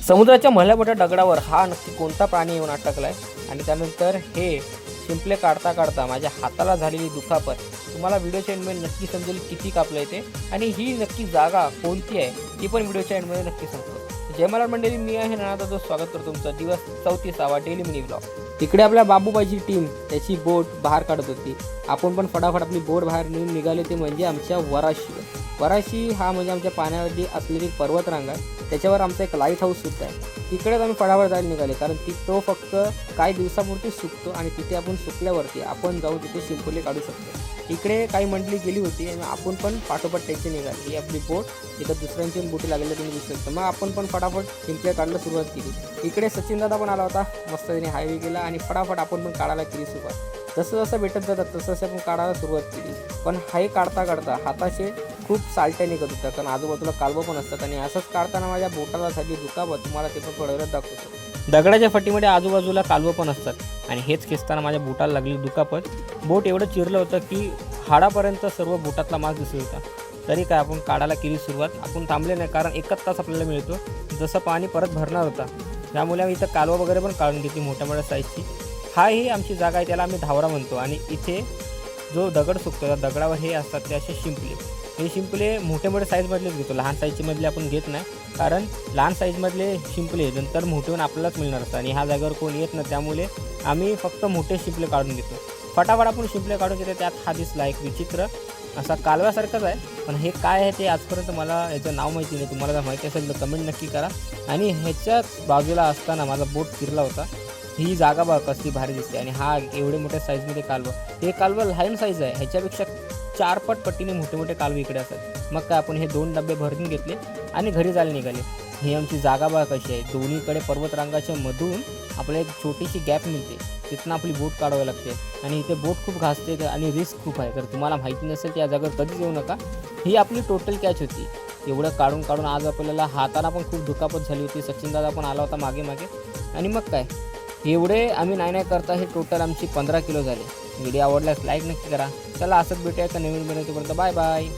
समुद्राच्या भल्या मोठ्या दगडावर हा नक्की कोणता प्राणी येऊन अटकलाय आणि त्यानंतर हे शिंपले काढता काढता माझ्या हाताला झालेली दुखापत तुम्हाला व्हिडिओच्या एंडमध्ये नक्की समजेल किती कापलं येते आणि ही नक्की जागा कोणती आहे ती पण व्हिडिओच्या एंडमध्ये नक्की सांगतो। जय मलाड मंडळी, मी आहे नानादादा, स्वागत करतो तुमचं दिवस 34वा डेली मिनी ब्लॉग। इकडे आपल्या बाबूबाईची टीम त्याची बोट बाहेर काढत होती, आपण पण फटाफट आपली बोट बाहेर नेऊन निघाले ते म्हणजे आमच्या वराशी हा म्हणजे आमच्या पाण्यावरती असलेली पर्वतरांग आहे, त्याच्यावर आमचा एक लाईट हाऊस सुद्धा आहे। तिकडेच आम्ही फटाफट जायला निघाले कारण तो फक्त काही दिवसापुरती सुकतो आणि तिथे आपण सुकल्यावरती आपण जाऊन तिथे शिंपले काढू शकतो। इकडे काही मंडळी गेली होती आणि आपण पण पाठोपाठ त्याची निघाली। ही आपली बोट, इथं दुसऱ्यांची बोटी लागलेल्या तुम्ही दिसू शकता। मग आपण पण फटाफट शिंपले काढायला सुरुवात केली। इकडे सचिन दादा पण आला होता, मस्त त्याने हायवे केला आणि फटाफट आपण पण काढायला केली सुरुवात। जसं जसं भेटत जातात तसं आपण काढायला सुरुवात केली, पण हाय काढता काढता हाताचे खूप सालट्या निघत होत्या कारण आजूबाजूला कालवं पण असतात आणि असंच काढताना माझ्या बोटाला झाली दुखापत तुम्हाला ते पण पडवत दाखवतो। दगडाच्या फटीमध्ये आजूबाजूला कालवं पण असतात आणि हेच खेचताना माझ्या बोटाला लागली दुखापत। बोट एवढं चिरलं होतं की हाडापर्यंत सर्व बोटातला मांस दिसत होता। तरी काय आपण काढायला केली सुरुवात, आपण थांबले नाही कारण 1 तास आपल्याला मिळतो, जसं पाणी परत भरणार होता त्यामुळे आम्ही इथं कालवं वगैरे पण काढून घेतली मोठ्या मोठ्या साईजची। हा ही आमची जागा आहे, त्याला आम्ही धावरा म्हणतो आणि इथे जो दगड सुकतो त्या दगडावर हे असतात ते असे शिंपले। हे शिंपले मोठे मोठे साईजमधलेच घेतो, लहान साईजचे मधले आपण घेत नाही कारण लहान साईजमधले शिंपले नंतर मोठे होऊन आपल्यालाच मिळणार असतात आणि ह्या जागेवर कोण येत नाही, त्यामुळे आम्ही फक्त मोठे शिंपले काढून घेतो। फटाफट आपण शिंपले काढून घेतो। त्यात हा दिसला एक विचित्र असा कालव्यासारखंच आहे, पण हे काय आहे ते आजपर्यंत मला याचं नाव माहिती नाही। तुम्हाला जर माहिती असेल तर कमेंट नक्की करा। आणि ह्याच्याच बाजूला असताना माझा बोट फिरला होता, ही जागा बघा कसली भारी दिसते आणि हा एवढे मोठ्या साईजमध्ये कालवं, हे कालवं लहान साईज आहे, ह्याच्यापेक्षा 4 पट पट्टीने मोठे मोठे कालवे इकडे असतात। मग काय आपण हे 2 डबे भरून घेतले आणि घरी जायला निघाले। ही आमची जागा बघा कशी आहे, दोन्हीकडे पर्वतरांगाच्या मधून आपल्याला एक छोटीशी गॅप मिळते, तिथनं आपली बोट काढावी लागते आणि इथे बोट खूप घासते आणि रिस्क खूप आहे। तर तुम्हाला माहिती नसेल तर या जागेवर कधीच येऊ नका। ही आपली टोटल कॅच होती, एवढं काढून काढून आज आपल्याला हाताला पण खूप दुखापत झाली होती। सचिन दादा पण आला होता मागे मागे आणि मग काय एवढे आम्ही नाही करता हे टोटल आमची 15 किलो झाले। व्हिडिओ आवडल्यास लाईक नक्की करा। चला असंच भेटूया एका नवीन व्हिडिओपर्यंत, बाय बाय।